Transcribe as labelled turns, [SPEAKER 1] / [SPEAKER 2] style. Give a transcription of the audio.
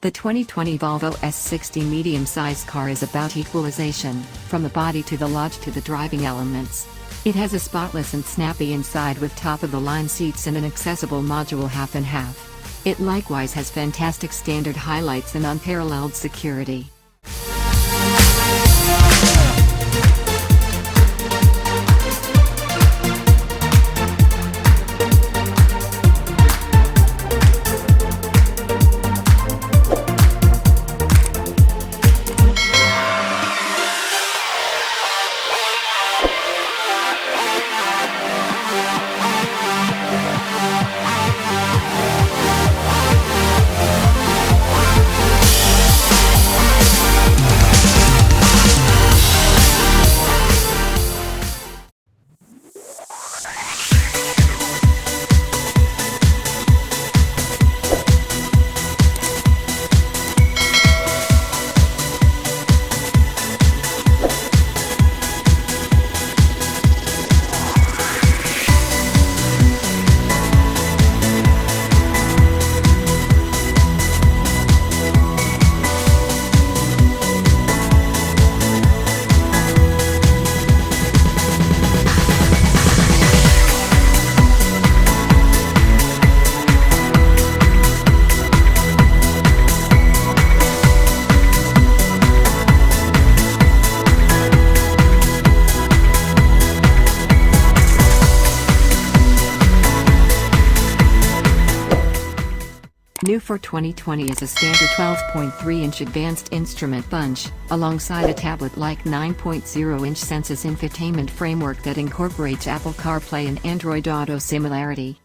[SPEAKER 1] The 2020 Volvo S60 medium-sized car is about equalization, from the body to the lodge to the driving elements. It has a spotless and snappy inside with top-of-the-line seats and an accessible module half and half. It likewise has fantastic standard highlights and unparalleled security. New for 2020 is a standard 12.3-inch advanced instrument bunch, alongside a tablet-like 9.0-inch Sensus infotainment framework that incorporates Apple CarPlay and Android Auto similarity.